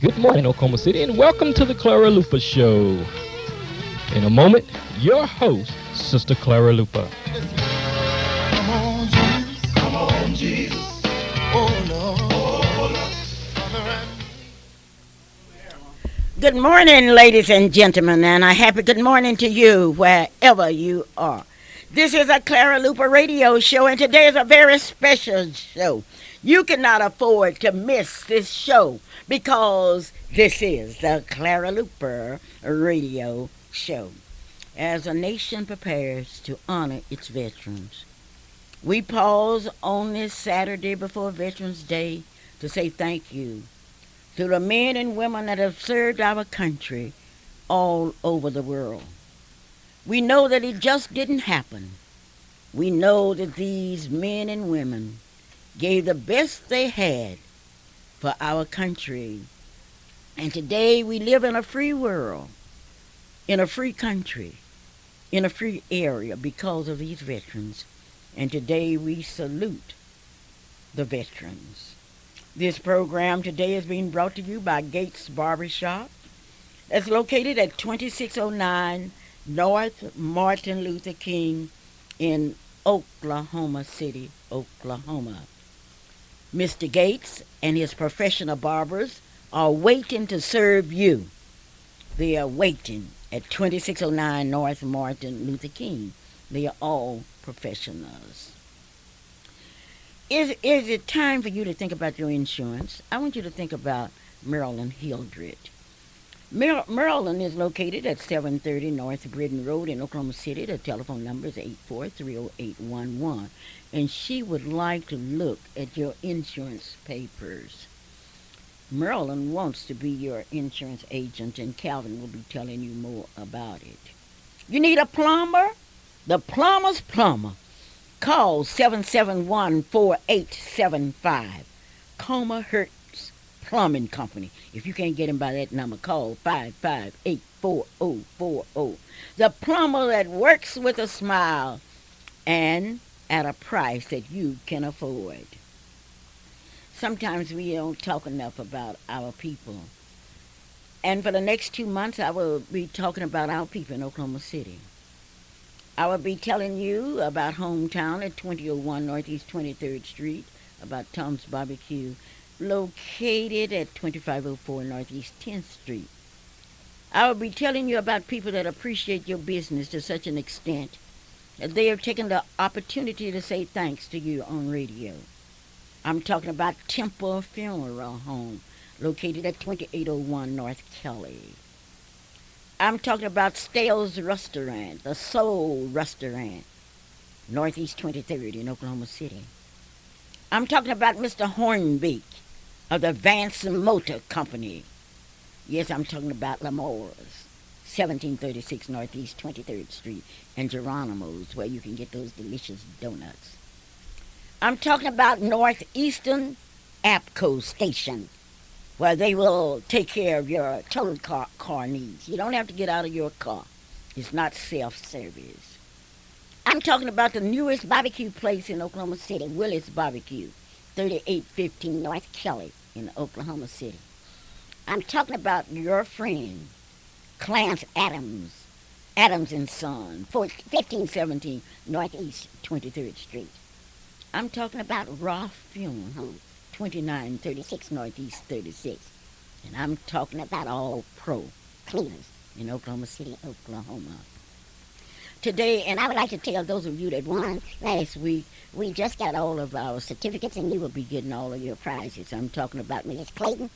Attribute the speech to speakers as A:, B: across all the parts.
A: Good morning, Oklahoma City, and welcome to the Clara Luper Show. In a moment, your host, Sister Clara Luper.
B: Come on, Jesus. Come on, Jesus. Oh, Lord.
C: Good morning, ladies and gentlemen, and a happy good morning to you wherever you are. This is a Clara Luper radio show, and today is a very special show. You cannot afford to miss this show because this is the Clara Luper radio show. As a nation prepares to honor its veterans, we pause on this Saturday before Veterans Day to say thank you to the men and women that have served our country all over the world. We know that it just didn't happen. We know that these men and women gave the best they had for our country. And today we live in a free world, in a free country, in a free area because of these veterans. And today we salute the veterans. This program today is being brought to you by Gates Barbershop. It's located at 2609 North Martin Luther King in Oklahoma City, Oklahoma. Mr. Gates and his professional barbers are waiting to serve you. They are waiting at 2609 North Martin Luther King. They are all professionals. Is it time for you to think about your insurance? I want you to think about Maryland Hildred. Maryland is located at 730 North Britton Road in Oklahoma City. The telephone number is 8430811. And she would like to look at your insurance papers. Maryland wants to be your insurance agent, and Calvin will be telling you more about it. You need a plumber? The plumber's plumber. Call 771-4875. Coma Hertz Plumbing Company. If you can't get him by that number, call 558-4040. The plumber that works with a smile and at a price that you can afford. Sometimes we don't talk enough about our people. And for the next 2 months, I will be talking about our people in Oklahoma City. I will be telling you about Hometown at 2001 Northeast 23rd Street, about Tom's Barbecue, located at 2504 Northeast 10th Street. I will be telling you about people that appreciate your business to such an extent that they have taken the opportunity to say thanks to you on radio. I'm talking about Temple Funeral Home, located at 2801 North Kelly. I'm talking about Stale's Restaurant, the Soul Restaurant, Northeast 23rd in Oklahoma City. I'm talking about Mr. Hornbeak of the Vance Motor Company. Yes, I'm talking about Lamore's, 1736 Northeast 23rd Street, and Geronimo's, where you can get those delicious donuts. I'm talking about Northeastern APCO Station, where they will take care of your total car needs. You don't have to get out of your car. It's not self-service. I'm talking about the newest barbecue place in Oklahoma City, Willie's Barbecue, 3815 North Kelly in Oklahoma City. I'm talking about your friend, Clarence Adams, Adams and Son, 1517 Northeast 23rd Street. I'm talking about Roth Funeral Home, 2936 Northeast 36. And I'm talking about All Pro Cleaners in Oklahoma City, Oklahoma. Today, and I would like to tell those of you that won last week, we just got all of our certificates, and you will be getting all of your prizes. I'm talking about Mrs. Clayton,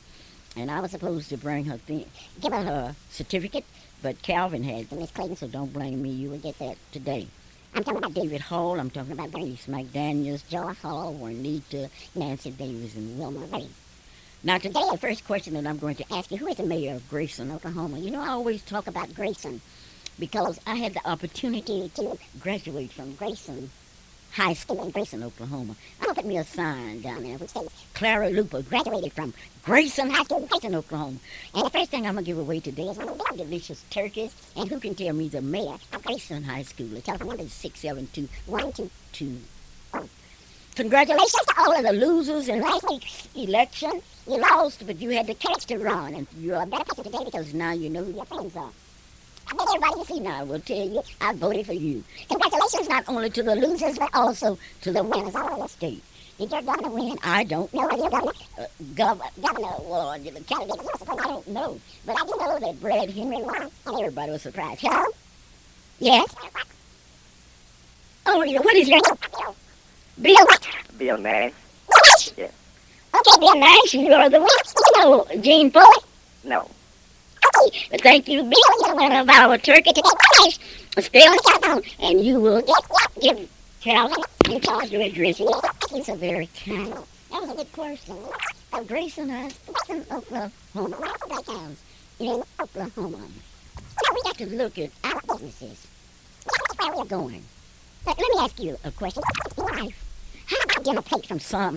C: and I was supposed to bring her give her certificate, but Calvin had Miss Clayton, so don't blame me. You will get that today. I'm talking about David Hall. I'm talking about Grace McDaniels, Joy Hall, Juanita, Nancy Davis, and Wilma Ray. Now, today, the first question that I'm going to ask you, who is the mayor of Grayson, Oklahoma? You know, I always talk about Grayson because I had the opportunity to graduate from Grayson High School in Grayson, Oklahoma. I'm going to put me a sign down there which says Clara Luper graduated from Grayson High School in Grayson, Oklahoma. And the first thing I'm going to give away today is one of those delicious turkeys. And who can tell me the mayor of Grayson High School? The telephone number is 672-1220. Congratulations to all of the losers in last week's election. You lost, but you had the courage to run, and you're a better person today because now you know who your friends are. I bet everybody you see now will tell you I voted for you. Congratulations not only to the losers, but also to the winners all over the state. Did your governor win? I don't know. Your governor or the candidate, I don't know. But I do know that Brad Henry won, and everybody was surprised. Hello? Yes? Oh, what is your name? Bill what?
D: Bill Nash. Yeah.
C: Okay, Bill Nash, you are the winner. No, Gene Floyd?
D: No.
C: Okay, but thank you, Bill. You're one of our turkey today. Stay on the telephone, and you will give Carolyn in charge to address it. He's a very kind. That was a good question. Grayson has in Oklahoma. Black towns in Oklahoma. Now we got to look at our businesses. That's where we're going. Let me ask you a question. Life. How about dinner plates from some?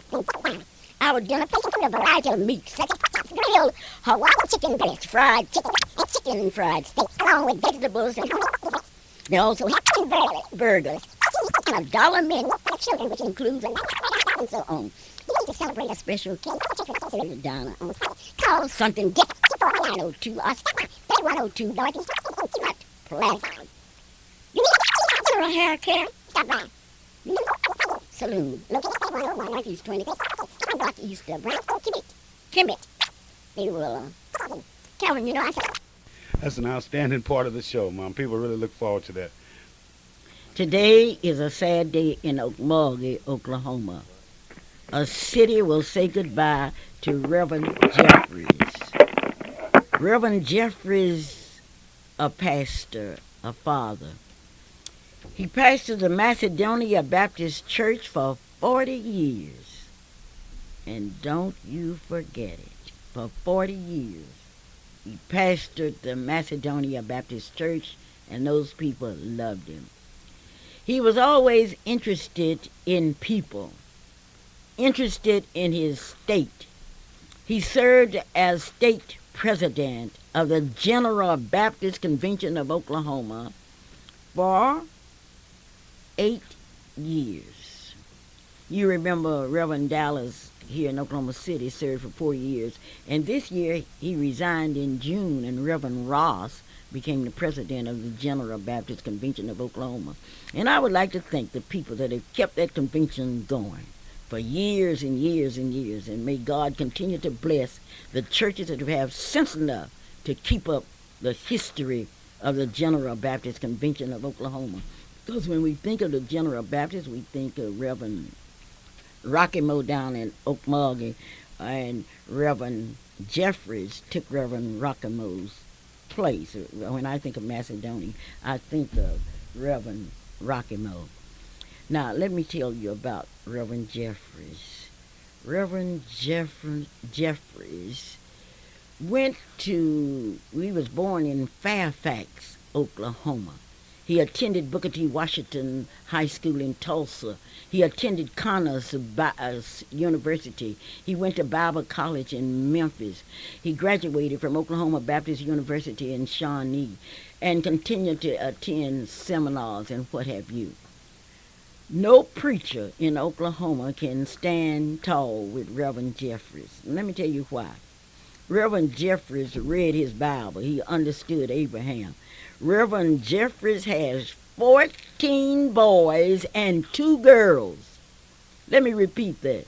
C: Our dinner plates include a variety of meats, such as grilled Hawaii chicken breast, fried chicken, and chicken fried steak, along with vegetables and they also have burgers, and a dollar menu for children, which includes a and so on. You need to celebrate a special cake, a dollar on call something different for 102 or 102 Northeast Plaza. You need a general hair care. Stop by. Saloon. Located at 101 Northeast 20th. Block East of Brown. Kimbit. They will. Calvin, you know I said.
E: That's an outstanding part of the show, Mom. People really look forward to that.
C: Today is a sad day in Okmulgee, Oklahoma. A city will say goodbye to Reverend Jeffries. Reverend Jeffries, a pastor, a father. He pastored the Macedonia Baptist Church for 40 years. And don't you forget it, for 40 years. He pastored the Macedonia Baptist Church, and those people loved him. He was always interested in people, interested in his state. He served as state president of the General Baptist Convention of Oklahoma for 8 years. You remember Reverend Dallas here in Oklahoma City served for 4 years, and this year he resigned in June, and Reverend Ross became the president of the General Baptist Convention of Oklahoma. And I would like to thank the people that have kept that convention going for years and years and years, and may God continue to bless the churches that have sense enough to keep up the history of the General Baptist Convention of Oklahoma. Because when we think of the General Baptist, we think of Reverend Rocky Moe down in Okmulgee, and Reverend Jeffries took Reverend Rocky Moe's place. When I think of Macedonia, I think of Reverend Rocky Moe. Now, let me tell you about Reverend Jeffries. Reverend Jeffries he was born in Fairfax, Oklahoma. He attended Booker T. Washington High School in Tulsa. He attended Connors University. He went to Bible College in Memphis. He graduated from Oklahoma Baptist University in Shawnee and continued to attend seminars and what have you. No preacher in Oklahoma can stand tall with Reverend Jeffries. Let me tell you why. Reverend Jeffries read his Bible. He understood Abraham. Reverend Jeffries has 14 boys and 2 girls. Let me repeat that.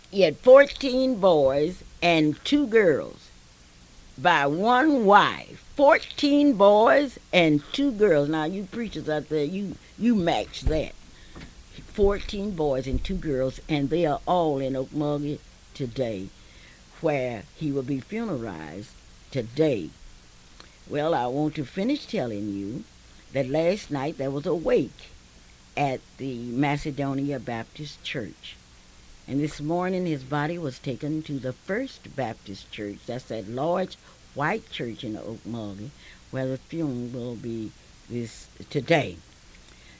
C: He had 14 boys and 2 girls by one wife. 14 boys and 2 girls. Now, you preachers out there, you match that. 14 boys and 2 girls, and they are all in Okmulgee today, where he will be funeralized today. Well, I want to finish telling you that last night there was a wake at the Macedonia Baptist Church. And this morning his body was taken to the First Baptist Church. That's that large white church in Okmulgee, where the funeral will be today.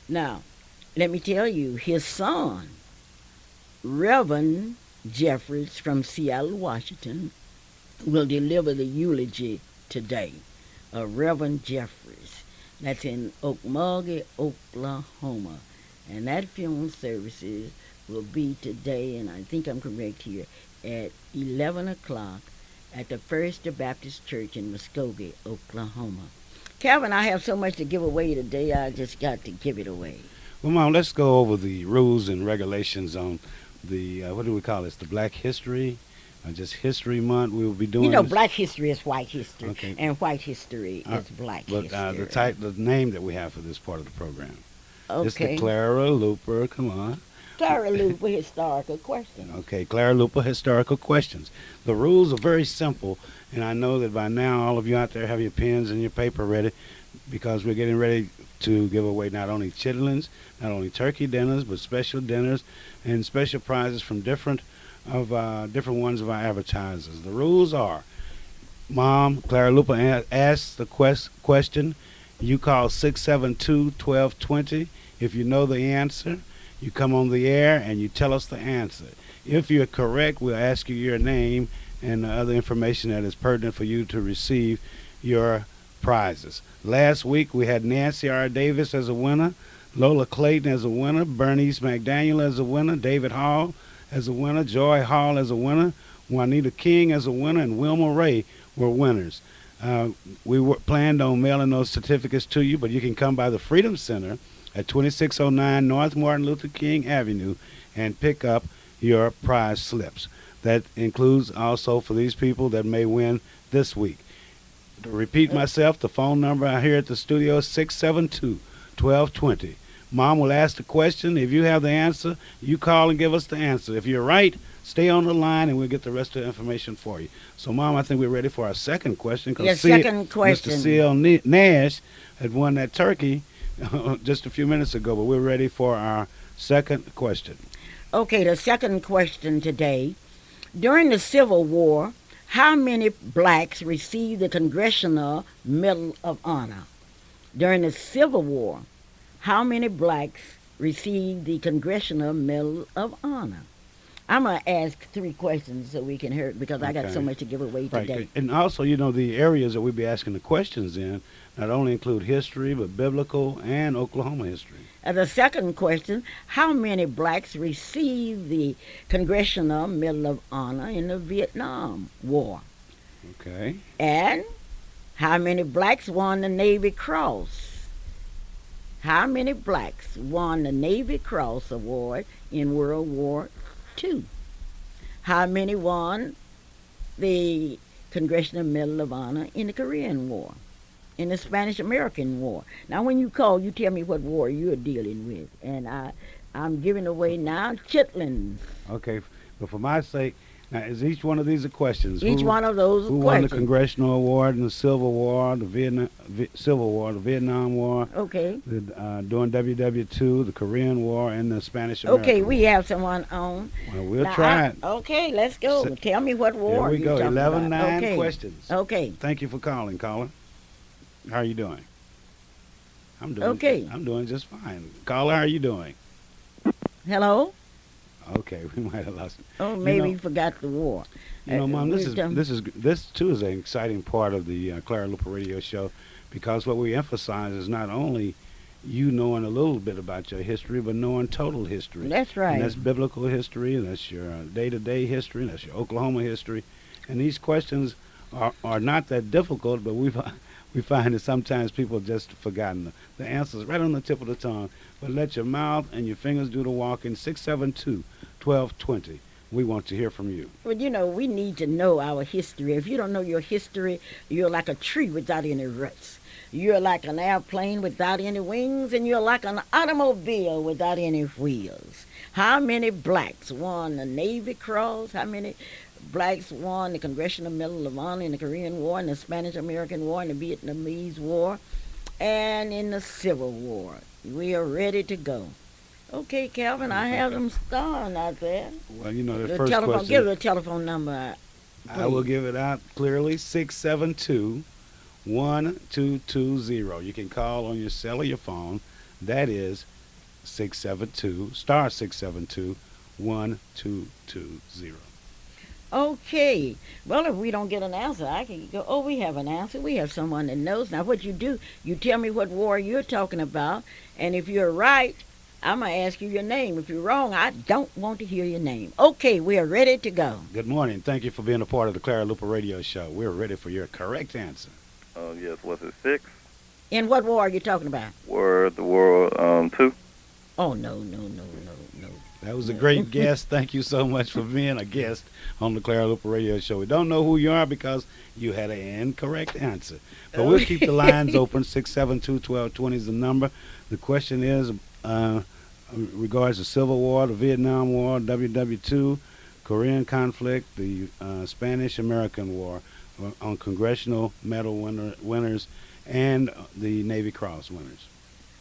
C: Now, let me tell you, his son, Reverend Jeffries from Seattle, Washington, will deliver the eulogy today. Reverend Jeffries. That's in Okmulgee, Oklahoma. And that funeral services will be today, and I think I'm correct here, at 11 o'clock at the First Baptist Church in Muskogee, Oklahoma. Calvin, I have so much to give away today, I just got to give it away.
E: Well, Mom, let's go over the rules and regulations on the, what do we call this, the Black History, just History Month. We will be doing
C: You know,
E: this.
C: black history is white history,
E: Okay.
C: and white history is black
E: But
C: history.
E: the name that we have for this part of the program. It's the
C: Okay.
E: Clara Luper, come on.
C: Clara Luper historical question.
E: Okay, Clara Luper Historical Questions. The rules are very simple, and I know that by now all of you out there have your pens and your paper ready because we're getting ready to give away not only chitlins, not only turkey dinners, but special dinners and special prizes from different ones of our advertisers. The rules are, Mom, Clara Luper asks the question. You call 672-1220. If you know the answer, you come on the air and you tell us the answer. If you're correct, we'll ask you your name and other information that is pertinent for you to receive your prizes. Last week we had Nancy R. Davis as a winner, Lola Clayton as a winner, Bernice McDaniel as a winner, David Hall as a winner, Joy Hall as a winner, Juanita King as a winner, and Wilma Ray were winners. We planned on mailing those certificates to you, but you can come by the Freedom Center at 2609 North Martin Luther King Avenue and pick up your prize slips. That includes also for these people that may win this week. To repeat myself, the phone number here at the studio is 672-1220. Mom will ask the question. If you have the answer, you call and give us the answer. If you're right, stay on the line and we'll get the rest of the information for you. So, Mom, I think we're ready for our second question.
C: Yes, second question.
E: Mr. C.L. Nash had won that turkey just a few minutes ago, but we're ready for our second question.
C: Okay, the second question today. During the Civil War, how many blacks received the Congressional Medal of Honor? During the Civil War, how many blacks received the Congressional Medal of Honor? I'm going to ask three questions so we can hear it because I got so
E: Okay.
C: much to give away today.
E: Right. And also, you know, the areas that we'll be asking the questions in not only include history, but biblical and Oklahoma history.
C: The second question, how many blacks received the Congressional Medal of Honor in the Vietnam War?
E: Okay.
C: And how many blacks won the Navy Cross? How many blacks won the Navy Cross Award in World War II? How many won the Congressional Medal of Honor in the Korean War, in the Spanish-American War? Now, when you call, you tell me what war you're dealing with. And I'm giving away now chitlins.
E: Okay. But for my sake, now, is each one of these a questions?
C: Each one of those
E: Who
C: are
E: won the
C: questions.
E: Congressional Award in the Civil War, the Vietnam War,
C: Okay.
E: during WW2, the Korean War, and the Spanish-American
C: Okay,
E: War?
C: we have someone on.
E: Well, we'll
C: Now,
E: try it.
C: Okay, let's go.
E: So-
C: Tell me what war
E: Here we
C: you're
E: go.
C: talking
E: 11-9
C: about. Okay.
E: questions.
C: Okay.
E: Thank you for calling, caller. How are you doing? I'm doing
C: Okay.
E: I'm doing just fine. Caller, how are you doing?
C: Hello?
E: Okay, we might have lost.
C: Oh, maybe
E: know-
C: you forgot the war.
E: You know, Mom, this
C: wisdom.
E: this too is an exciting part of the Clara Luper Radio Show, because what we emphasize is not only you knowing a little bit about your history, but knowing total history.
C: That's right.
E: And that's biblical history, and that's your day-to-day history, and that's your Oklahoma history. And these questions are not that difficult, but we find that sometimes people have just forgotten the answers right on the tip of the tongue. But let your mouth and your fingers do the walking. 672-1220. We want to hear from you.
C: Well, you know, we need to know our history. If you don't know your history, you're like a tree without any roots. You're like an airplane without any wings, and you're like an automobile without any wheels. How many blacks won the Navy Cross? How many blacks won the Congressional Medal of Honor in the Korean War, in the Spanish-American War, in the Vietnamese War, and in the Civil War? We are ready to go. Okay, Calvin, I have them starring out there.
E: Well, you know, the
C: The
E: first
C: telephone,
E: question,
C: give the telephone number.
E: I will give it out clearly, 672-1220. You can call on your cell or your phone. That is 672-672-1220.
C: Okay. Well, if we don't get an answer, I can go, oh, we have an answer. We have someone that knows. Now, what you do, you tell me what war you're talking about, and if you're right, I'm going to ask you your name. If you're wrong, I don't want to hear your name. Okay, we are ready to go.
E: Good morning. Thank you for being a part of the Clara Luper Radio Show. We're ready for your correct answer.
F: Yes, was it 6?
C: In what war are you talking about?
F: World War 2?
C: Oh, no.
E: That was a great guess. Thank you so much for being a guest on the Clara Luper Radio Show. We don't know who you are because you had an incorrect answer. But we'll keep the lines open. 672-1220 is the number. The question is regards the Civil War, the Vietnam War, WW2, Korean conflict, the Spanish-American War, on Congressional Medal winners, and the Navy Cross winners.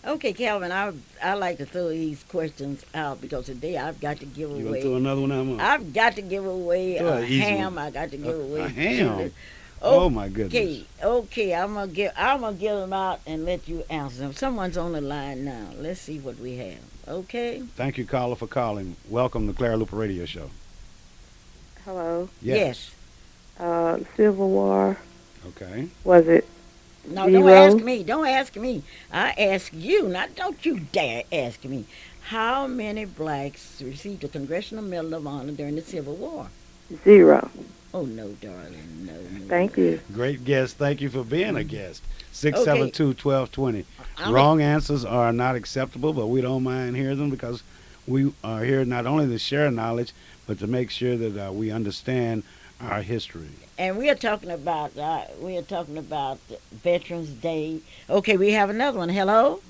C: Okay, Calvin, I like to throw these questions out because today I've got to give
E: You want
C: away.
E: to throw another one out, Mom?
C: I've got to give away
E: Throw
C: a
E: an easy
C: ham.
E: one.
C: I got to give away
E: A ham?
C: chili.
E: Oh, my goodness.
C: Okay, I'm gonna give them out and let you answer them. Someone's on the line now. Let's see what we have. Okay.
E: Thank you, caller, for calling. Welcome to the Clara Luper Radio Show.
D: Hello.
C: Yes.
D: Civil War.
E: Okay.
D: Was it
C: No,
D: 0?
C: don't ask me. Don't ask me. I ask you. Not don't you dare ask me. How many blacks received a Congressional Medal of Honor during the Civil War?
D: 0.
C: Oh no, darling, no.
D: Thank you.
E: Great guest. Thank you for being a guest. 672-1220.
C: I'm
E: Wrong answers are not acceptable, but we don't mind hearing them because we are here not only to share knowledge, but to make sure that we understand our history.
C: And we are talking about Veterans Day. Okay, we have another one. Hello.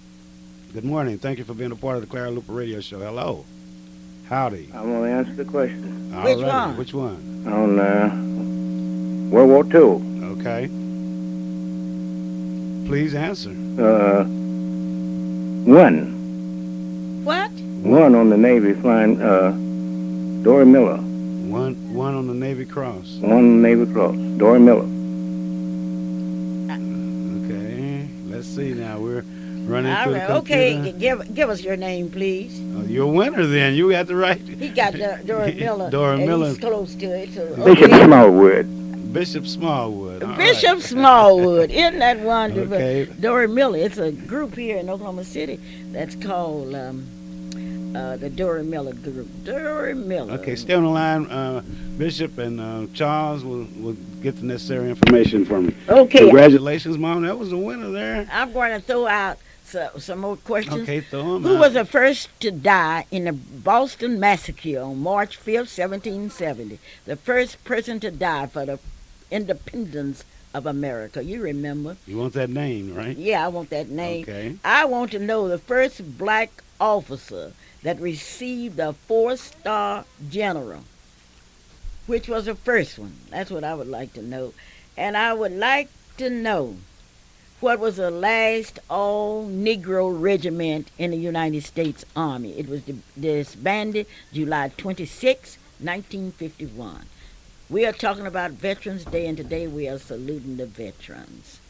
E: Good morning. Thank you for being a part of the Clara Luper Radio Show. Hello. Howdy.
F: I'm going to answer the question.
E: All
C: Which
E: righty.
C: one?
E: Which one?
F: On World War II.
E: Okay. Please answer.
F: 1.
C: What?
F: 1 on the Navy flying Dory Miller.
E: One on the Navy Cross.
F: 1 on the Navy Cross. Dory Miller.
E: Okay. Let's see now. We're running
C: All
E: through
C: right.
E: the computer.
C: Okay, give us your name, please.
E: You're a winner then. You got the right.
C: He got Dory Miller.
E: Dory
C: and
E: Miller.
C: He's close to it. So,
F: Bishop
C: okay.
F: Smallwood.
E: Bishop Smallwood. All
C: Bishop
E: right.
C: Smallwood. Isn't that wonderful?
E: Okay.
C: Dory Miller. It's a group here in Oklahoma City that's called the Dory Miller group. Dory Miller.
E: Okay, stay on the line. Bishop and Charles will get the necessary information from you.
C: Okay.
E: Congratulations, Mom. That was a winner there.
C: I'm going to throw out some more questions.
E: Okay, throw them
C: Who
E: out.
C: was the first to die in the Boston Massacre on March 5th, 1770? The first person to die for the independence of America. You remember?
E: You want that name, right?
C: Yeah, I want that name.
E: Okay.
C: I want to know the first black officer that received a 4-star general. Which was the first one? That's what I would like to know. And I would like to know what was the last all-Negro regiment in the United States Army. It was disbanded July 26, 1951. We are talking about Veterans Day, and today we are saluting the veterans.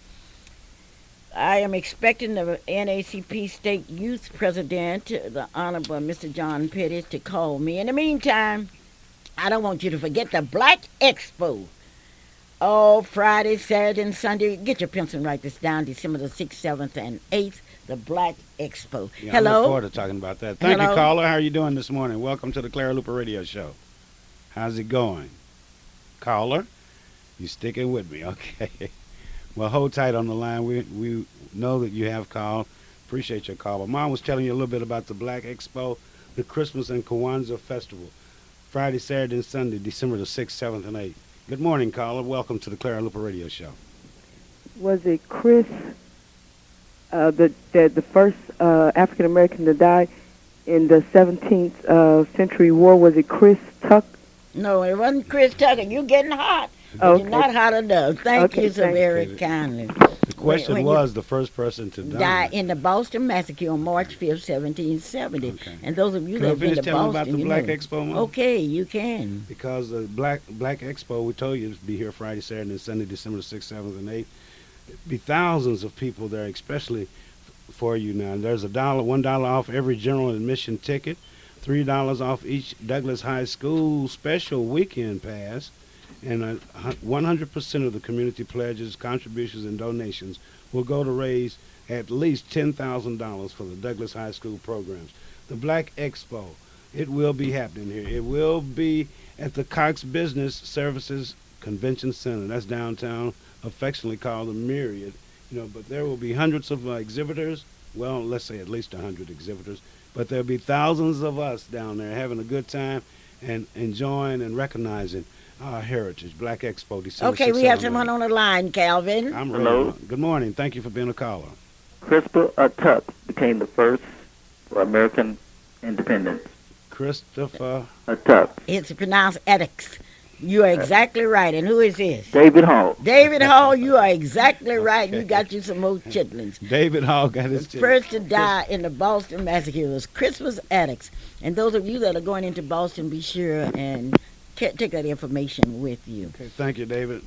C: I am expecting the NACP State Youth President, the Honorable Mr. John Pettis, to call me. In the meantime, I don't want you to forget the Black Expo. Oh, Friday, Saturday, and Sunday. Get your pencil and write this down. December the 6th, 7th, and 8th, the Black Expo.
E: Yeah, I
C: Hello?
E: look forward to talking about that. Thank
C: Hello?
E: you, caller. How are you doing this morning? Welcome to the Clara Luper Radio Show. How's it going? Caller? You sticking with me? Okay. Well, hold tight on the line. We know that you have called. Appreciate your call. But Mom was telling you a little bit about the Black Expo, the Christmas and Kwanzaa Festival. Friday, Saturday, and Sunday, December the 6th, 7th, and 8th. Good morning, caller. Welcome to the Clara Luper Radio Show.
D: Was it Chris, the first African American to die in the 17th century war? Was it Chris Tuck?
C: No, it wasn't Chris Tucker. You're getting hot.
D: Okay.
C: You're not hot enough. Thank
D: Okay,
C: you so
D: thank
C: very
E: you.
C: kindly.
E: The question
C: When you
E: was the first person to die.
C: died in the Boston Massacre on March 5th, 1770.
E: Okay.
C: And those of you
E: Can I
C: that have been
E: finish
C: to
E: telling
C: Boston,
E: about the
C: you
E: Black
C: know.
E: Expo, Mom?
C: Okay, you can.
E: Because the Black Expo, we told you, to be here Friday, Saturday, and Sunday, December the 6th, 7th, and 8th. Be thousands of people there, especially for you now. There's $1 off every general admission ticket, $3 off each Douglas High School special weekend pass, and 100% of the community pledges, contributions, and donations will go to raise at least $10,000 for the Douglas High School programs. The Black Expo, it will be happening here. It will be at the Cox Business Services Convention Center. That's downtown, affectionately called the Myriad. But there will be hundreds of exhibitors. Well, let's say at least 100 exhibitors. But there'll be thousands of us down there having a good time and enjoying and recognizing our heritage. Black Expo, December 6th.
C: Okay, we have someone on the line, Calvin.
E: I'm ready.
G: Hello?
E: Good morning. Thank you for being a caller.
G: Christopher Tuck became the first for American independence.
E: Christopher
G: Tuck.
C: It's pronounced Edix. You are exactly right. And who is this?
G: David Hall.
C: David Hall, you are exactly right. You got you some more chitlins.
E: David Hall got his
C: The first to die in the Boston Massacre was Christmas Addicts. And those of you that are going into Boston, be sure and take that information with you.
E: Okay, thank you, David.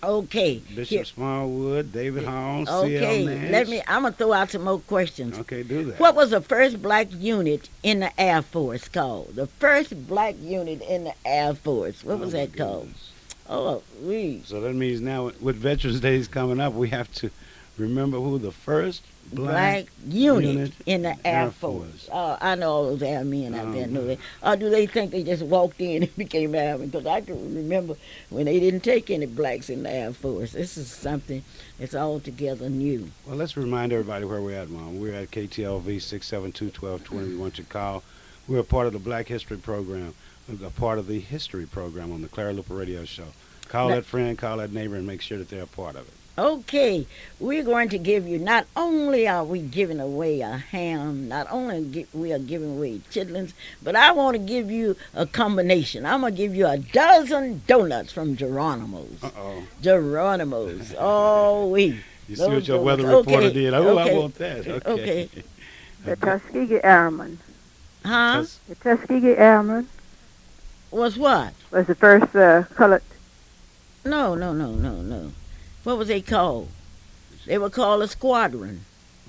C: Okay.
E: Bishop Smallwood, David Hall,
C: Okay,
E: C.L. Nash.
C: I'm going to throw out some more questions.
E: Okay, do that.
C: What was the first black unit in the Air Force called? The first black unit in the Air Force. What was that called? Oh,
E: So that means now with Veterans Days coming up, we have to remember who the first
C: black unit in the Air Force. Oh, I know all those airmen out there know that. Or do they think they just walked in and became airmen? Because I can remember when they didn't take any blacks in the Air Force. This is something that's altogether new.
E: Well, let's remind everybody where we're at, Mom. We're at KTLV 672-1220. We want you to call. We're a part of the Black History Program. We're a part of the History Program on the Clara Luper Radio Show. Call that friend, call that neighbor, and make sure that they're a part of it.
C: Okay, we're going to give you, not only are we giving away a ham, not only we are giving away chitlins, but I want to give you a combination. I'm going to give you a dozen donuts from Geronimo's.
E: Uh-oh.
C: Geronimo's. Oh, we.
E: You see what your weather reporter did? Oh, I want that.
C: Okay.
D: The Tuskegee Airmen.
C: Huh?
D: The Tuskegee Airmen
C: Was what?
D: was the first colored.
C: No. What was they called? They were called a squadron.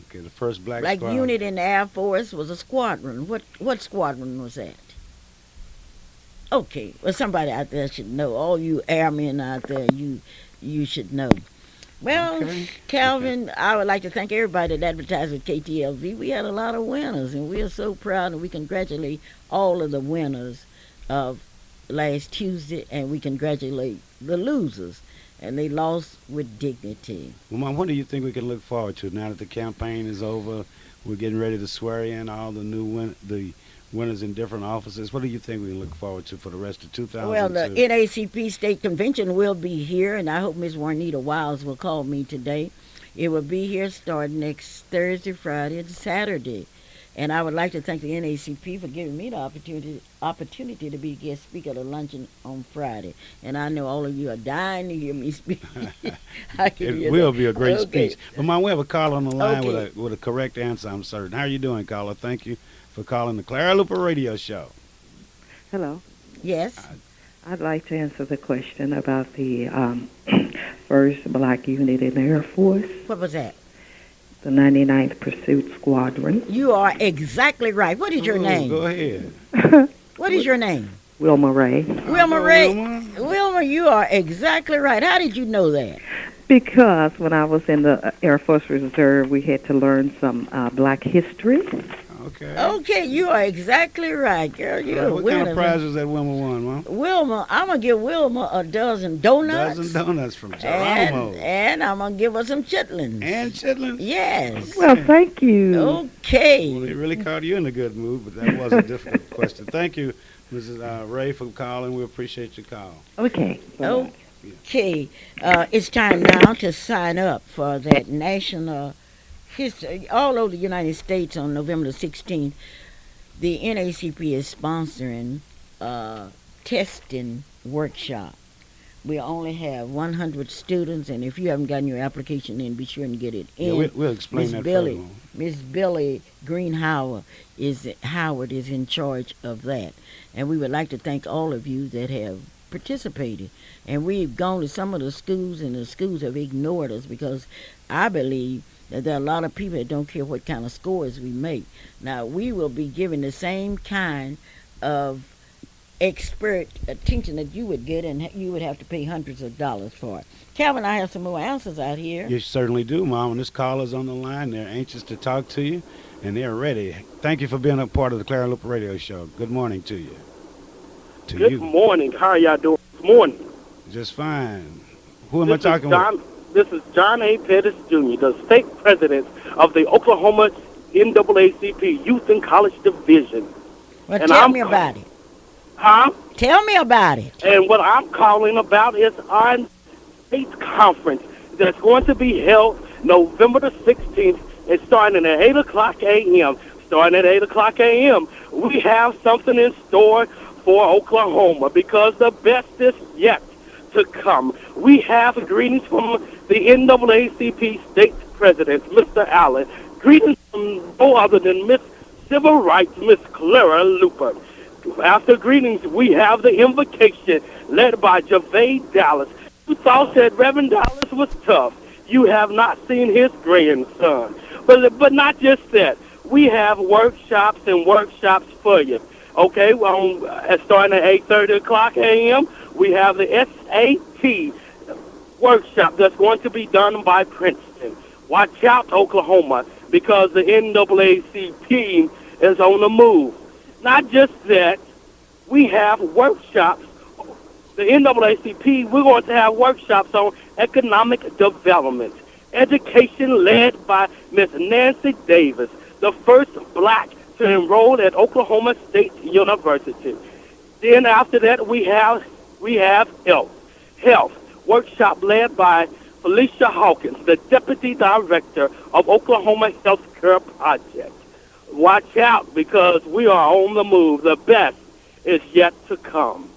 E: Okay, the first black squadron.
C: unit in the Air Force was a squadron. What squadron was that? Okay, well, somebody out there should know. All you airmen out there, you should know. Well,
E: Okay.
C: Calvin, I would like to thank everybody that advertised with KTLV. We had a lot of winners, and we are so proud, and we congratulate all of the winners of last Tuesday, and we congratulate the losers. And they lost with dignity.
E: Well, Mom, what do you think we can look forward to now that the campaign is over? We're getting ready to swear in all the new the winners in different offices. What do you think we can look forward to for the rest of 2002?
C: Well, the NACP State Convention will be here, and I hope Ms. Juanita Wiles will call me today. It will be here starting next Thursday, Friday, and Saturday. And I would like to thank the NACP for giving me the opportunity to be guest speaker at a luncheon on Friday. And I know all of you are dying to hear me speak.
E: It will be a great speech. But, Mom, we have a caller on the line
C: Okay.
E: with a correct answer, I'm certain. How are you doing, caller? Thank you for calling the Clara Luper Radio Show.
D: Hello.
C: Yes.
D: I'd like to answer the question about the first black unit in the Air Force,
C: What was that?
D: the 99th Pursuit Squadron.
C: You are exactly right. What is your name?
E: Go ahead.
C: What is your name?
D: Wilma Ray.
C: Wilma Ray. Wilma, you are exactly right. How did you know that?
D: Because when I was in the Air Force Reserve, we had to learn some black history.
E: Okay.
C: Okay, you are exactly right, girl. You're a
E: What
C: winner.
E: kind of prizes that Wilma won, Mom?
C: Wilma, I'm going to give Wilma a dozen donuts.
E: Dozen donuts from Geronimo.
C: And I'm going to give her some chitlins.
E: And chitlins?
C: Yes.
D: Well, thank you.
C: Okay.
E: Well, they really caught you in a good mood, but that was a difficult question. Thank you, Mrs. Ray, for calling. We appreciate your call.
D: Okay. Bye-bye.
C: Okay. It's time now to sign up for that national history. All over the United States on November the 16th, the NACP is sponsoring a testing workshop. We only have 100 students, and if you haven't gotten your application in, be sure and get it in.
E: Yeah, we'll explain
C: Miss
E: that
C: Billy,
E: further on.
C: Miss Billy Greenhauer Howard is in charge of that, and we would like to thank all of you that have participated. And we've gone to some of the schools, and the schools have ignored us because I believe that there are a lot of people that don't care what kind of scores we make. Now, we will be giving the same kind of expert attention that you would get, and you would have to pay hundreds of dollars for it. Calvin, I have some more answers out here.
E: You certainly do, Mom. And this caller's on the line. They're anxious to talk to you, and they're ready. Thank you for being a part of the Clara Luper Radio Show. Good morning to you.
H: Good morning. How are y'all doing this morning?
E: Just fine. Who am I talking with?
H: This is John A. Pettis Jr., the state president of the Oklahoma NAACP Youth and College Division.
C: Well, tell me about it.
H: Huh?
C: Tell me about it.
H: And what I'm calling about is our state conference that's going to be held November the 16th and starting at 8 o'clock a.m. Starting at 8 o'clock a.m., we have something in store for Oklahoma because the best is yet to come. We have greetings from the NAACP state president, Mr. Allen. Greetings from no other than Miss Civil Rights, Miss Clara Luper. After greetings, we have the invocation led by Javade Dallas. You thought that Reverend Dallas was tough. You have not seen his grandson. But not just that. We have workshops and workshops for you. Okay, starting at 8:30 o'clock a.m., we have the SAT workshop that's going to be done by Princeton. Watch out, Oklahoma, because the NAACP is on the move. Not just that, we have workshops. The NAACP, we're going to have workshops on economic development. Education led by Miss Nancy Davis, the first black to enroll at Oklahoma State University. Then after that, we have health workshop led by Felicia Hawkins, the deputy director of Oklahoma Health Care Project. Watch out because we are on the move. The best is yet to come.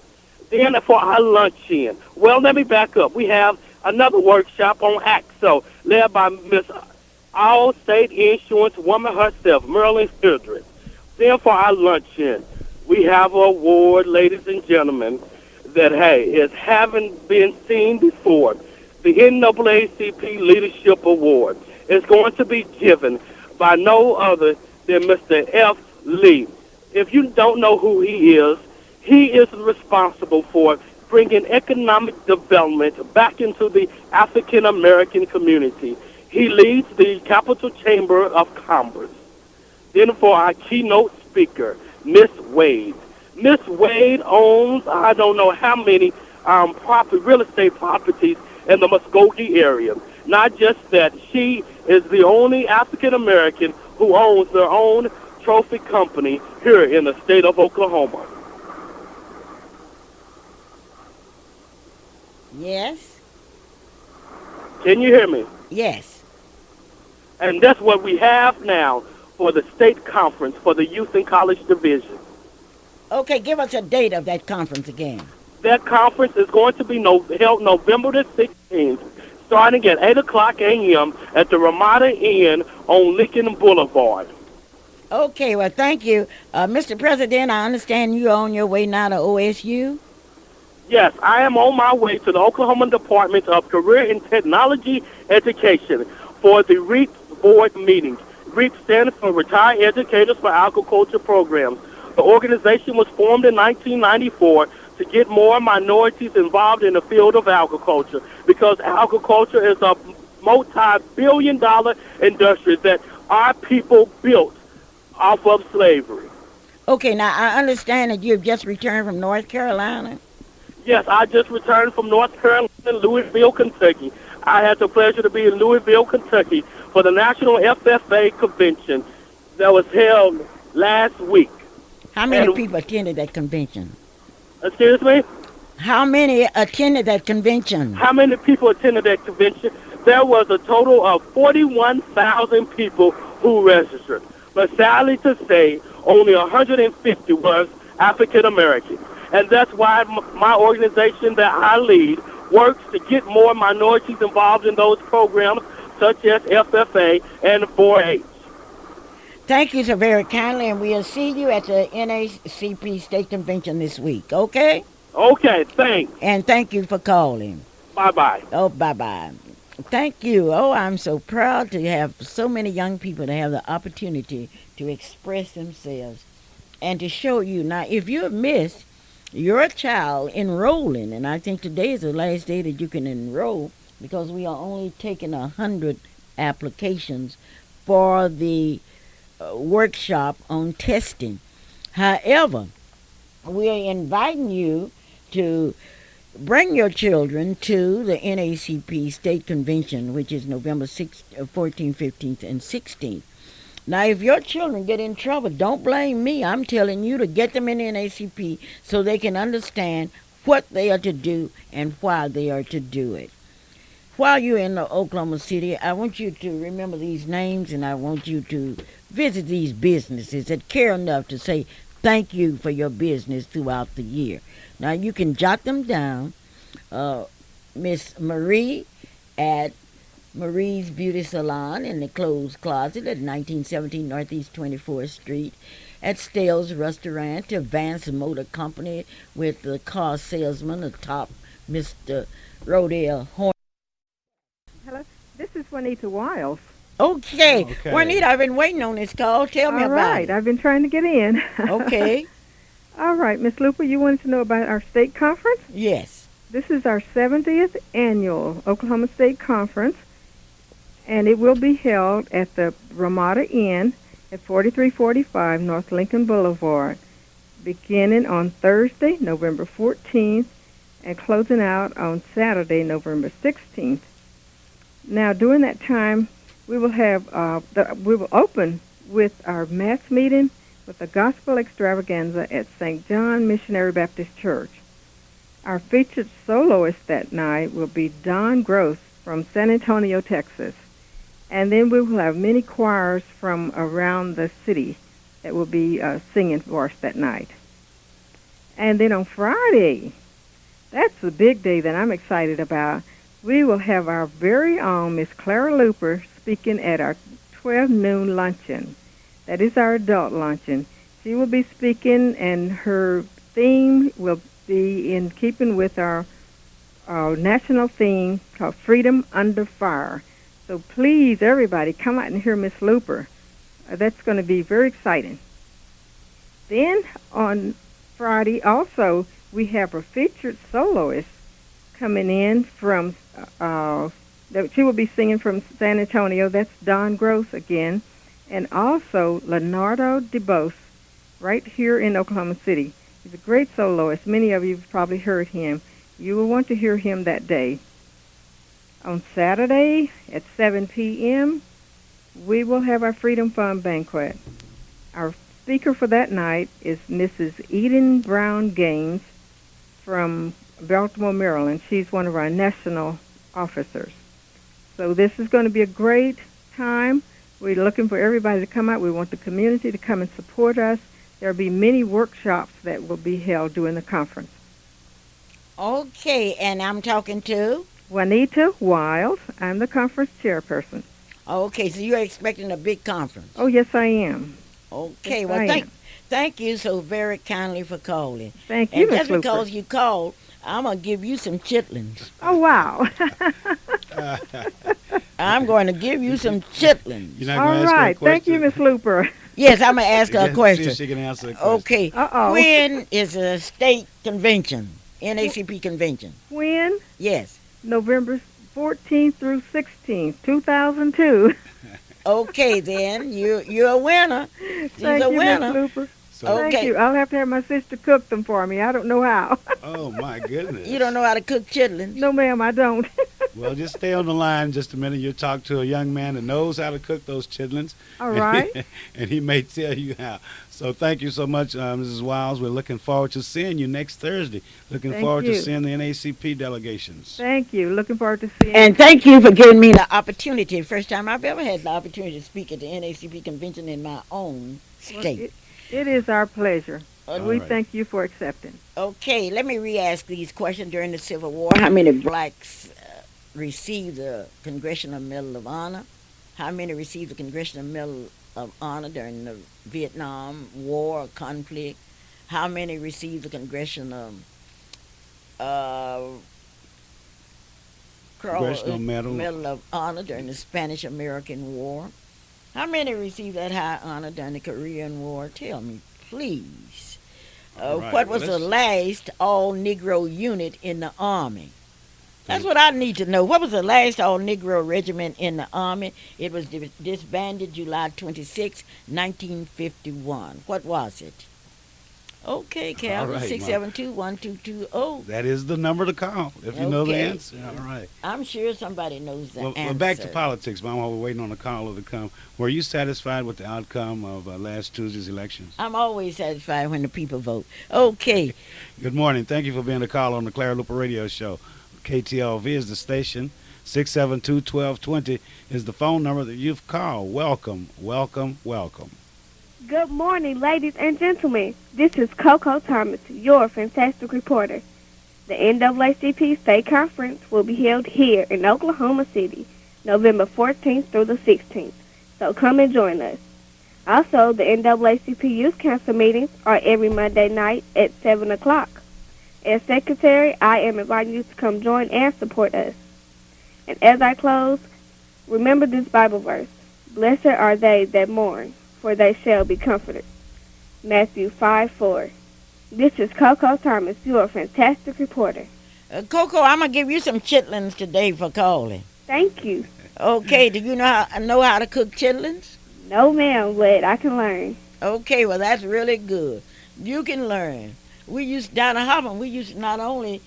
H: Then for our luncheon, well, let me back up. We have another workshop on AXO led by Miss All-State Insurance woman herself, Marilyn Hildred. Then for our luncheon, we have an award, ladies and gentlemen, that, is haven't been seen before. The NAACP Leadership Award is going to be given by no other than Mr. F. Lee. If you don't know who he is responsible for bringing economic development back into the African American community. He leads the Capital Chamber of Commerce. Then for our keynote speaker, Miss Wade. Miss Wade owns, I don't know how many real estate properties in the Muskogee area. Not just that, she is the only African American who owns their own trophy company here in the state of Oklahoma.
C: Yes.
H: Can you hear me?
C: Yes.
H: And that's what we have now for the state conference for the Youth and College Division.
C: Okay, give us a date of that conference again.
H: That conference is going to be held November the 16th, starting at 8 o'clock a.m. at the Ramada Inn on Lincoln Boulevard.
C: Okay, well, thank you. Mr. President, I understand you're on your way now to OSU?
H: Yes, I am on my way to the Oklahoma Department of Career and Technology Education for the REAP board meetings. REAP stands for Retired Educators for Agriculture Programs. The organization was formed in 1994 to get more minorities involved in the field of agriculture because agriculture is a multi-billion-dollar industry that our people built off of slavery.
C: Okay, now I understand that you've just returned from North Carolina.
H: Yes, I just returned from North Carolina, Louisville, Kentucky. I had the pleasure to be in Louisville, Kentucky for the National FFA Convention that was held last week.
C: How many people attended that convention?
H: Excuse me?
C: How many attended that convention?
H: How many people attended that convention? There was a total of 41,000 people who registered. But sadly to say, only 150 was African American. And that's why my organization that I lead works to get more minorities involved in those programs, such as FFA and 4-H.
C: Thank you so very kindly, and we'll see you at the NAACP State Convention this week, okay?
H: Okay, thanks.
C: And thank you for calling.
H: Bye-bye.
C: Oh, bye-bye. Thank you. Oh, I'm so proud to have so many young people to have the opportunity to express themselves and to show you. Now, if you have missed your child enrolling, and I think today is the last day that you can enroll because we are only taking 100 applications for the workshop on testing. However, we are inviting you to bring your children to the NACP State Convention, which is November 6th, 14th, 15th, and 16th. Now, if your children get in trouble, don't blame me. I'm telling you to get them in the NACP so they can understand what they are to do and why they are to do it. While you're in Oklahoma City, I want you to remember these names, and I want you to visit these businesses that care enough to say thank you for your business throughout the year. Now, you can jot them down. Miss Marie at Marie's Beauty Salon in the Clothes Closet at 1917 Northeast 24th Street. At Stale's Restaurant, to Vance Motor Company with the car salesman atop Mr. Rodale Horn.
D: Hello, this is Juanita Wiles.
C: Okay.
E: Okay.
C: Juanita, I've been waiting on this call. Tell me
D: All
C: about
D: right,
C: it.
D: I've been trying to get in.
C: Okay.
D: All right, Miss Luper, you wanted to know about our state conference?
C: Yes.
D: This is our 70th annual Oklahoma State Conference, and it will be held at the Ramada Inn at 4345 North Lincoln Boulevard, beginning on Thursday, November 14th, and closing out on Saturday, November 16th. Now, during that time, we will have we will open with our mass meeting with a gospel extravaganza at St. John Missionary Baptist Church. Our featured soloist that night will be Don Gross from San Antonio, Texas. And then we will have many choirs from around the city that will be singing for us that night. And then on Friday, that's the big day that I'm excited about. We will have our very own Miss Clara Luper speaking at our 12 noon luncheon. That is our adult luncheon. She will be speaking, and her theme will be in keeping with our national theme called Freedom Under Fire. So please, everybody, come out and hear Miss Luper. That's going to be very exciting. Then on Friday, also, we have a featured soloist coming in from, she will be singing from San Antonio. That's Don Gross again. And also Leonardo DeBose, right here in Oklahoma City. He's a great soloist. Many of you have probably heard him. You will want to hear him that day. On Saturday at 7 p.m., we will have our Freedom Fund banquet. Our speaker for that night is Mrs. Eden Brown Gaines from Baltimore, Maryland. She's one of our national officers. So this is going to be a great time. We're looking for everybody to come out. We want the community to come and support us. There will be many workshops that will be held during the conference.
C: Okay, and I'm talking to?
D: Juanita Wiles. I'm the conference chairperson.
C: Okay, so you're expecting a big conference.
D: Oh, yes, I am.
C: Okay,
D: Yes,
C: well,
D: I am.
C: thank you so very kindly for calling.
D: Thank you,
C: And
D: Miss
C: just
D: Luper.
C: because you called, I'm going to give you some chitlins.
D: Oh, wow.
C: I'm going to give you some chitlins.
E: You're not
D: All
E: going to ask her a
D: right. Thank you,
E: question?
D: Miss Luper.
C: Yes, I'm going to ask her a
E: See if
C: question.
E: she can answer the question.
C: Okay,
D: Uh-oh.
C: when is the state convention, NACP convention?
D: When?
C: Yes.
D: November 14th through 16th, 2002.
C: Okay, then, you're a winner. She's
D: Thank
C: a
D: you,
C: winner.
D: Miss Luper.
E: So,
C: Okay.
D: Thank you. I'll have to have my sister cook them for me. I don't know how.
E: oh, my goodness.
C: You don't know how to cook chitlins?
D: No, ma'am, I don't.
E: Well, just stay on the line just a minute. You'll talk to a young man that knows how to cook those chitlins.
D: All right.
E: And he may tell you how. So thank you so much, Mrs. Wiles. We're looking forward to seeing you next Thursday. Looking
D: Thank
E: forward
D: you.
E: to seeing the NACP delegations.
D: Thank you. Looking forward to seeing
C: And thank you for giving me the opportunity. First time I've ever had the opportunity to speak at the NACP convention in my own state.
D: It is our pleasure.
E: All
D: We
E: right.
D: thank you for accepting.
C: Okay, let me re-ask these questions. During the Civil War, how many blacks received the Congressional Medal of Honor? How many received the Congressional Medal of Honor during the Vietnam War or conflict? How many received the Congressional
E: Congressional Medal.
C: Medal of Honor during the Spanish-American War? How many received that high honor during the Korean War? Tell me, please.
E: All right,
C: What
E: well,
C: was the last all-Negro unit in the Army? That's
E: Hmm.
C: what I need to know. What was the last all-Negro regiment in the Army? It was disbanded July 26, 1951. What was it? Okay,
E: All
C: Calvin,
E: right,
C: six
E: Mom.
C: seven two one two two zero.
E: That is the number to call if you know the
C: Okay.
E: answer. All right.
C: I'm sure somebody knows the
E: Well,
C: answer.
E: back to politics, Mom, while we're waiting on the caller to come. Were you satisfied with the outcome of last Tuesday's elections?
C: I'm always satisfied when the people vote. Okay.
E: Good morning. Thank you for being a caller on the Clara Luper Radio Show. KTLV is the station. 672-1220 is the phone number that you've called. Welcome, welcome, welcome.
I: Good morning, ladies and gentlemen. This is Coco Thomas, your fantastic reporter. The NAACP State Conference will be held here in Oklahoma City, November 14th through the 16th. So come and join us. Also, the NAACP Youth Council meetings are every Monday night at 7 o'clock. As secretary, I am inviting you to come join and support us. And as I close, remember this Bible verse. Blessed are they that mourn, for they shall be comforted. Matthew 5:4. This is Coco Thomas, your fantastic reporter.
C: Coco, I'm going to give you some chitlins today for calling.
I: Thank you.
C: Okay, do you know how to cook chitlins?
I: No, ma'am, but I can learn.
C: Okay, well, that's really good. You can learn. Down in Holland, we used to not only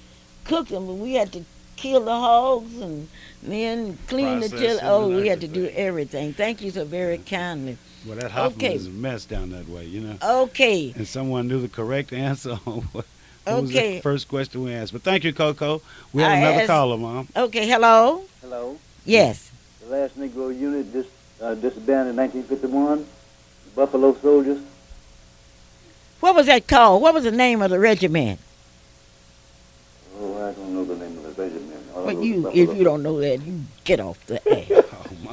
C: cook them, but we had to kill the hogs and then clean the chitlins. Oh, we had to do everything. Thank you so very kindly.
E: Well, that Hoffman
C: Okay.
E: is a mess down that way, you know.
C: Okay.
E: And someone knew the correct answer on what was
C: Okay.
E: the first question we asked. But thank you, Coco. We have
C: I
E: another
C: asked-
E: caller, Mom.
C: Okay, hello?
J: Hello.
C: Yes.
J: The last Negro unit disbanded in 1951. Buffalo Soldiers.
C: What was that called? What was the name of the regiment?
J: Oh, I don't know the name of the regiment. All I
C: Well,
J: know is
C: if
J: Buffalo.
C: you don't know that, you get off the air.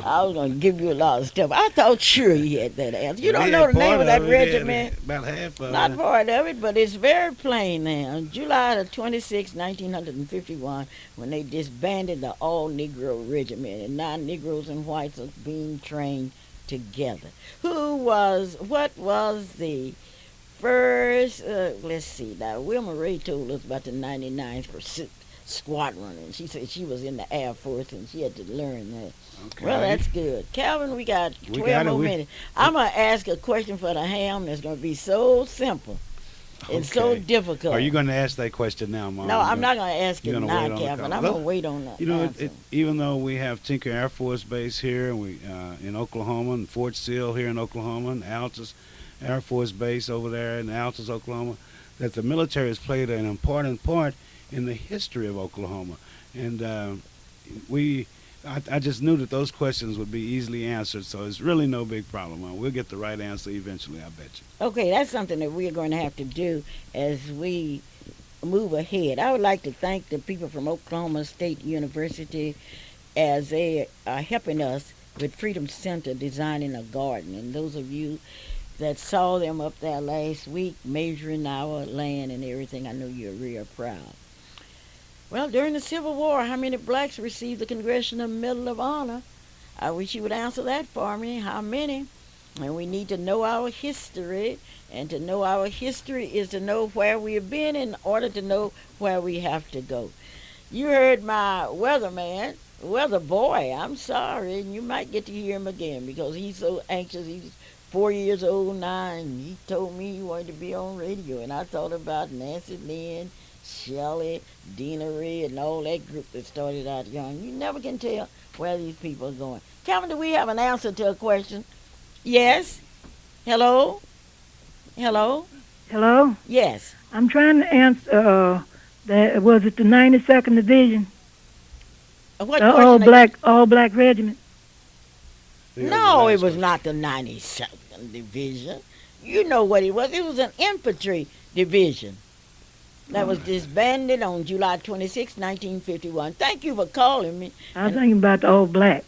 C: I was going to give you a lot of stuff. I thought sure he had that answer. You don't know the name of that regiment?
E: About half of
C: Not
E: it.
C: part of it, but it's very plain now. July the 26th, 1951, when they disbanded the all-Negro regiment, and now Negroes and whites are being trained together. What was the first, let's see, now Wilma Ray told us about the 99th Pursuit Squadron, and she said she was in the Air Force and she had to learn that.
E: Okay.
C: Well, that's good. Calvin, we got 12
E: got it.
C: more minutes. I'm going to ask a question for the ham that's going to be so simple and so
E: Okay.
C: difficult.
E: Are you going to ask that question now, Mom?
C: No, I'm not going to ask it
E: You're gonna
C: now,
E: wait on the
C: Calvin.
E: call.
C: I'm going to wait on that.
E: You know,
C: answer.
E: even though we have Tinker Air Force Base here, and we in Oklahoma, and Fort Sill here in Oklahoma, and Altus Air Force Base over there in Altus, Oklahoma, that the military has played an important part in the history of Oklahoma. And I just knew that those questions would be easily answered, so it's really no big problem. We'll get the right answer eventually, I bet you.
C: Okay, that's something that we're going to have to do as we move ahead. I would like to thank the people from Oklahoma State University as they are helping us with Freedom Center designing a garden. And those of you that saw them up there last week measuring our land and everything, I know you're real proud. Well, during the Civil War, how many blacks received the Congressional Medal of Honor? I wish you would answer that for me. How many? And we need to know our history. And to know our history is to know where we have been in order to know where we have to go. You heard my weather boy, I'm sorry, and you might get to hear him again because he's so anxious. He's 4 years old now, and he told me he wanted to be on radio. And I thought about Nancy Lynn, Shelley, Dina Reed, and all that group that started out young. You never can tell where these people are going. Calvin, do we have an answer to a question? Yes? Hello? Hello?
K: Hello?
C: Yes.
K: I'm trying to answer, was it the 92nd Division?
C: What
K: The
C: question
K: all black regiment?
C: No, it was not the 92nd Division. You know what it was. It was an infantry division that was disbanded on July 26, 1951. Thank you for calling me.
K: I was thinking about the all black.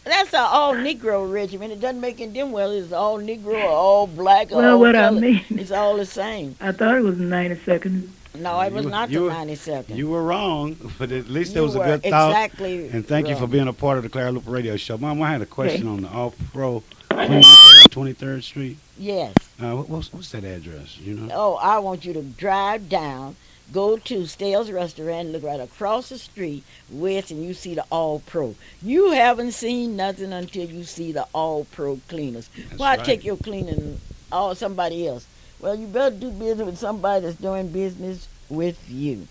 C: That's an all-Negro regiment. It doesn't make any difference whether it's all Negro or all black or
K: Well,
C: all
K: what I
C: colored.
K: mean-
C: It's all the same.
K: I thought it was the 92nd.
C: No, it was not the
E: you were-
C: 92nd.
E: You were wrong, but at least
C: You
E: there was a
C: were
E: good thought.
C: exactly
E: And thank you for
C: wrong.
E: being a part of the Clara Luper Radio Show. Mom, I had a question on the all-pro Cleveland, 23rd Street.
C: Yes.
E: What's that address? You know?
C: Oh, I want you to drive down, go to Stale's Restaurant, look right across the street, west, and you see the All Pro. You haven't seen nothing until you see the All Pro cleaners.
E: That's
C: Why
E: right.
C: take your cleaning or somebody else? Well, you better do business with somebody that's doing business with you.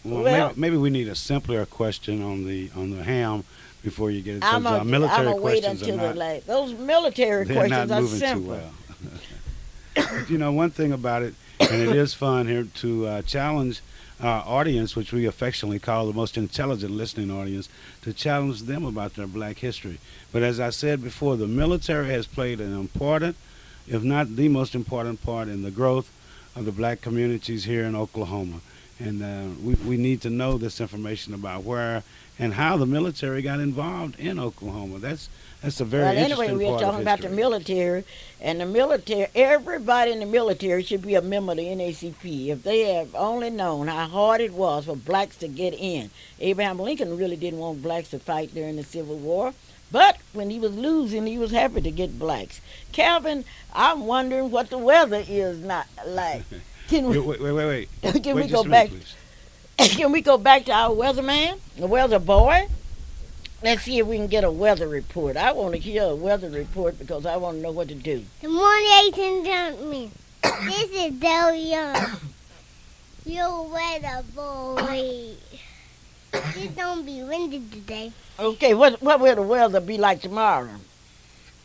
E: Well, maybe we need a simpler question on the ham before you get it.
C: I'm
E: Our military
C: gonna wait
E: questions
C: until
E: are not,
C: the last. Those military
E: they're
C: questions
E: not
C: are
E: moving
C: simple.
E: too well. You know, one thing about it, and it is fun here to challenge our audience, which we affectionately call the most intelligent listening audience, to challenge them about their black history. But as I said before, the military has played an important, if not the most important part in the growth of the black communities here in Oklahoma. And we need to know this information about where and how the military got involved in Oklahoma. That's a very
C: Well,
E: interesting
C: anyway, we're
E: part
C: talking
E: of
C: about the
E: history.
C: military, and the military. Everybody in the military should be a member of the NACP. If they have only known how hard it was for blacks to get in. Abraham Lincoln really didn't want blacks to fight during the Civil War, but when he was losing, he was happy to get blacks. Calvin, I'm wondering what the weather is not like. Can we,
E: Wait.
C: can
E: Wait
C: we
E: just
C: go
E: a minute,
C: back?
E: please.
C: Can we go back to our weatherman, the weather boy? Let's see if we can get a weather report. I want to hear a weather report because I want to know what to do.
L: Good morning, ladies and gentlemen. This is Del Young, your weather boy. It's gonna be windy today.
C: Okay, what will the weather be like tomorrow?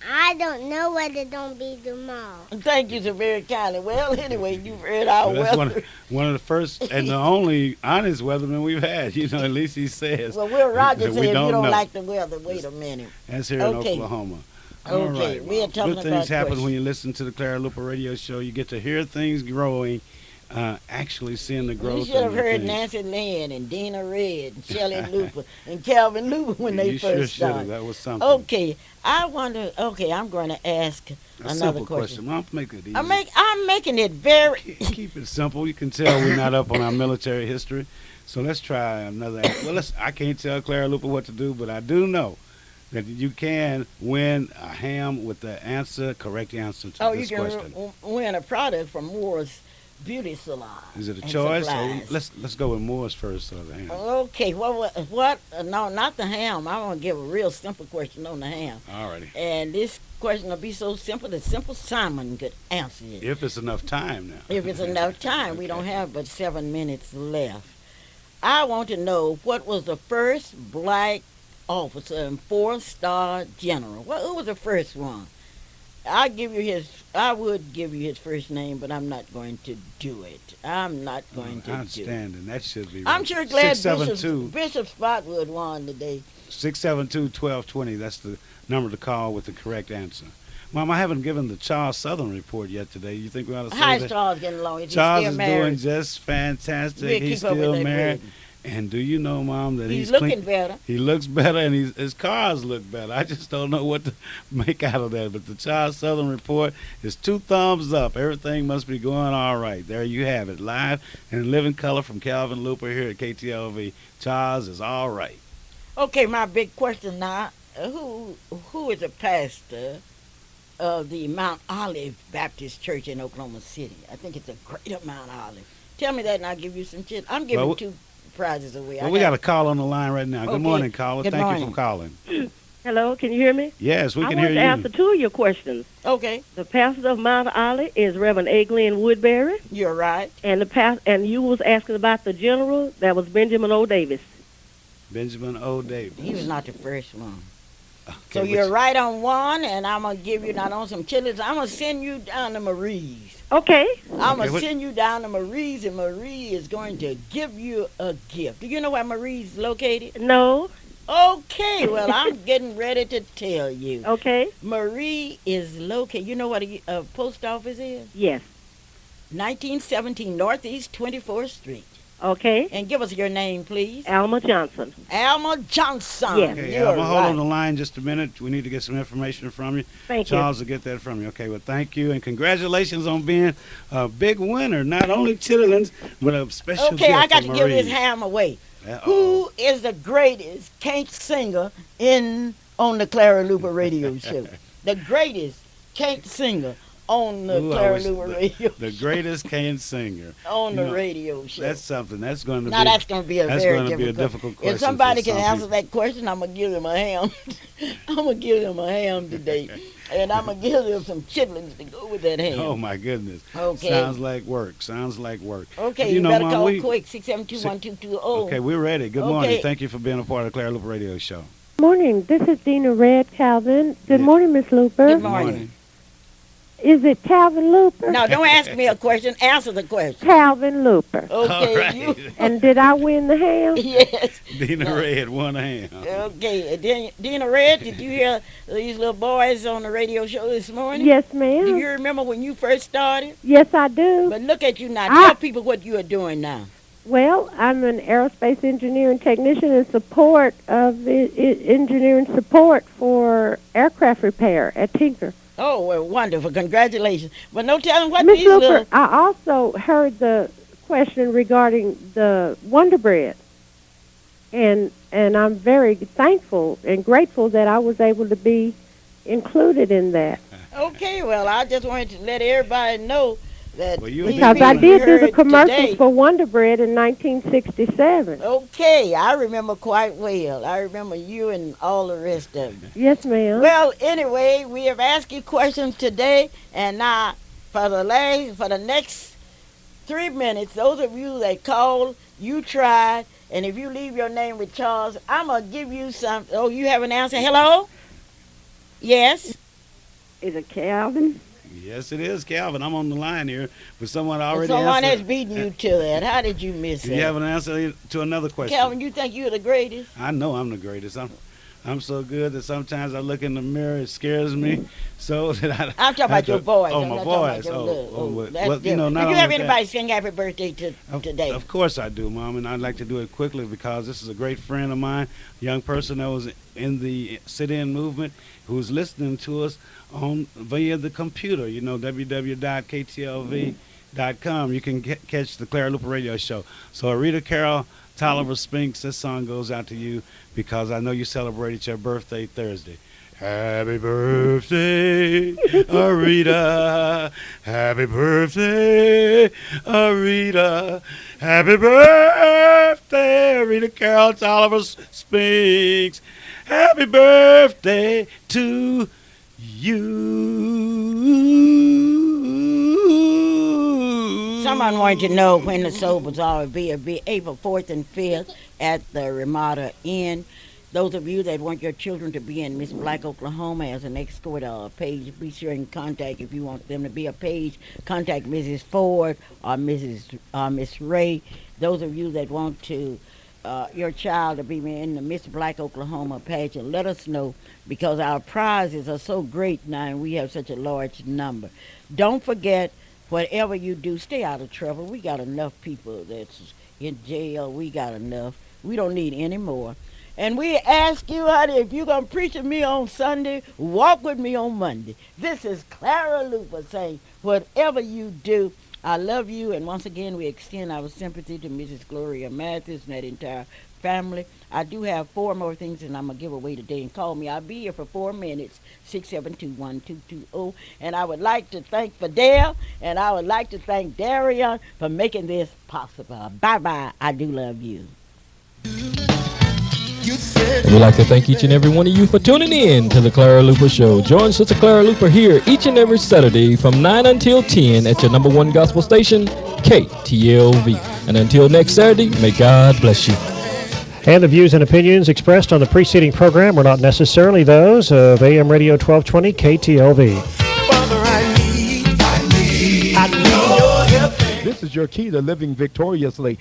L: I don't know what it's gonna be tomorrow.
C: Thank you so very kindly. Well, anyway, you've heard our
E: Well, that's
C: weather.
E: one of the first and the only honest weathermen we've had. You know, at least he says.
C: Well, Will Rogers
E: that
C: said
E: we
C: if you don't
E: know.
C: like the weather, wait a minute.
E: That's here
C: Okay.
E: in Oklahoma.
C: Okay,
E: All right.
C: we are talking
E: Good
C: about
E: things happen
C: questions.
E: when you listen to the Clara Luper radio show. You get to hear things growing, actually seeing the growth.
C: You should have
E: in the
C: heard
E: things.
C: Nancy Lynn and Dina Red and Shelley Luper and Calvin Luper when they
E: You
C: first
E: sure should have.
C: started.
E: That was something.
C: Okay, I wonder. Okay, I'm going to ask
E: A
C: another
E: simple
C: question.
E: Mom, make it easy.
C: I'm making it very.
E: Keep it simple. You can tell we're not up on our military history. So let's try another. Well, I can't tell Clara Luper what to do, but I do know that you can win a ham with the correct answer to
C: Oh, you
E: this
C: can
E: question.
C: win a product from Moore's Beauty Salon.
E: Is it a
C: and
E: choice? Or
C: supplies.
E: let's go with Moore's first. The ham.
C: Okay, what? No, not the ham. I want to give a real simple question on the ham.
E: Alrighty.
C: And this question will be so simple that Simple Simon could answer it.
E: If it's enough time now.
C: If it's enough time, we don't have but 7 minutes left. I want to know what was the first black officer and 4-star general. Well, who was the first one? I would give you his first name, but I'm not going to do it. I'm not going to do it.
E: Outstanding. That should be.
C: I'm
E: right.
C: sure glad
E: 672
C: Bishop Spotwood won today.
E: 672-1220. That's the number to call with the correct answer. Mom, I haven't given the Charles Southern report yet today. You think we ought to say
C: How's
E: that?
C: Charles getting along? Is
E: Charles
C: he still
E: is
C: married?
E: doing just fantastic.
C: We'll
E: He's
C: keep up with
E: still
C: that
E: married.
C: wedding.
E: And do you know, Mom, that
C: He's
E: clean-
C: looking better.
E: He looks better, and his cars look better. I just don't know what to make out of that. But the Charles Southern report is 2 thumbs up. Everything must be going all right. There you have it, live and in living color from Calvin Luper here at KTLV. Charles is all right.
C: Okay, my big question now: who is the pastor of the Mount Olive Baptist Church in Oklahoma City? I think it's a Greater Mount Olive. Tell me that, and I'll give you some shit. I'm giving
E: Well,
C: 2 prizes away.
E: Well, we got a call on the line right now. Good
C: Okay.
E: morning, caller.
C: Good
E: Thank you
C: morning.
E: for calling.
M: Hello, can you hear me?
E: Yes, we can
M: I
E: hear
M: want
E: you.
M: to answer 2 of your questions.
C: Okay.
M: The pastor of Mount Olive is Reverend A. Glenn Woodbury.
C: You're right.
M: And and you was asking about the general. That was Benjamin O. Davis.
E: Benjamin O. Davis.
C: He was not the first one.
E: Okay,
C: So you're right on one, and I'm going to give you not on some chilies. I'm going to send you down to Marie's.
M: Okay.
C: I'm going to send you down to Marie's, and Marie is going to give you a gift. Do you know where Marie's located?
M: No.
C: Okay, well, I'm getting ready to tell you.
M: Okay.
C: Marie is located. You know what a post office is?
M: Yes.
C: 1917 Northeast 24th Street.
M: Okay.
C: And give us your name, please.
M: Alma Johnson.
C: Alma Johnson.
M: Yes.
E: Okay,
C: You're
E: I'm going to hold
C: right.
E: on the line just a minute. We need to get some information from you.
M: Thank you.
E: Charles will get that from you. Okay, well, thank you. And congratulations on being a big winner. Not only Chitlins, but a special gift
C: Okay, I got to
E: for
C: give
E: Marie.
C: this ham away.
E: Uh-oh.
C: Who is the greatest can't singer on the Clara Luper radio show? the greatest cake singer on the
E: Ooh,
C: Clara Luper radio.
E: The greatest cane singer
C: on the radio show.
E: That's something. That's going to
C: now
E: be.
C: That's going to be a
E: that's
C: very
E: going to be a difficult question.
C: If somebody
E: for
C: can
E: some
C: answer
E: people.
C: that question, I'm gonna give them a ham. I'm gonna give them a ham today, and I'm gonna give them some chitlins to go with that ham.
E: Oh my goodness.
C: Okay.
E: Sounds like work. Sounds like work.
C: Okay,
E: you
C: you
E: know,
C: better
E: Mom,
C: call quick 672-1220.
E: Okay, we're ready. Good
C: Okay.
E: morning. Thank you for being a part of the Clara Luper Radio Show.
N: Morning. This is Dina Red Calvin. Good morning, Miss Luper.
C: Good morning.
N: Is it Calvin Luper?
C: No, don't ask me a question. Answer the question.
N: Calvin Luper.
C: Okay.
E: All right.
C: You,
N: And did I win the ham?
C: yes.
E: Dina Red won a hand.
C: Okay. Dina Red, did you hear these little boys on the radio show this morning?
N: Yes, ma'am.
C: Do you remember when you first started?
N: Yes, I do.
C: But look at you now. Tell people what you are doing now.
N: Well, I'm an aerospace engineer and technician in support of engineering support for aircraft repair at Tinker.
C: Oh, well, wonderful. Congratulations. But no telling what
N: Miss
C: these
N: Luper,
C: little...
N: I also heard the question regarding the Wonder Bread. And I'm very thankful and grateful that I was able to be included in that.
C: Okay, well, I just wanted to let everybody know that...
N: Because I did do the commercials for Wonder Bread in 1967.
C: Okay, I remember quite well. I remember you and all the rest of them.
N: Yes, ma'am.
C: Well, anyway, we have asked you questions today, and now for the next 3 minutes, those of you that called, you tried, and if you leave your name with Charles, I'm going to give you some... Oh, you have an answer? Hello? Yes?
D: Is it Calvin?
E: Yes, it is, Calvin. I'm on the line here, but someone already
C: Someone
E: answered.
C: has beaten you to that. How did you miss
E: Do
C: that?
E: you have an answer to another question?
C: Calvin, you think you're the greatest?
E: I know I'm the greatest. I'm so good that sometimes I look in the mirror, it scares me so that
C: I'm talking about your voice.
E: Oh,
C: I'm
E: my
C: not talking
E: voice.
C: about your look. That's
E: well,
C: different.
E: not
C: Did you
E: only
C: have
E: that-
C: anybody sing happy birthday today?
E: Of course I do, Mom, and I'd like to do it quickly because this is a great friend of mine, a young person that was in the sit-in movement who's listening to us via the computer, www.ktlv.com. You can catch the Clara Luper Radio Show. So Rita Carol Tolliver Spinks, this song goes out to you because I know you celebrated your birthday Thursday. Happy birthday, Arita. Happy birthday, Arita. Happy birthday, Arita Carol Tolliver Spinks. Happy birthday to you.
C: Someone wanted to know when the Soul Bazaar will be. It'll be April 4th and 5th at the Ramada Inn. Those of you that want your children to be in Miss Black, Oklahoma as an escort page, be sure and contact, if you want them to be a page, contact Mrs. Ford or Miss Ray. Those of you that want to your child to be in the Miss Black, Oklahoma pageant, let us know because our prizes are so great now and we have such a large number. Don't forget, whatever you do, stay out of trouble. We got enough people that's in jail. We got enough. We don't need any more. And we ask you, honey, if you're going to preach to me on Sunday, walk with me on Monday. This is Clara Luper saying, whatever you do, I love you. And once again, we extend our sympathy to Mrs. Gloria Mathis and that entire family. I do have 4 more things and I'm going to give away today. And call me. I'll be here for 4 minutes, 672-1220. And I would like to thank Fidel and I would like to thank Darian for making this possible. Bye-bye. I do love you.
A: We'd like to thank each and every one of you for tuning in to the Clara Luper Show. Join Sister Clara Luper here each and every Saturday from 9 until 10 at your number 1 gospel station, KTLV. And until next Saturday, may God bless you.
O: And the views and opinions expressed on the preceding program were not necessarily those of AM Radio 1220 KTLV.
B: Father, I need your help.
P: This is your key to living victoriously.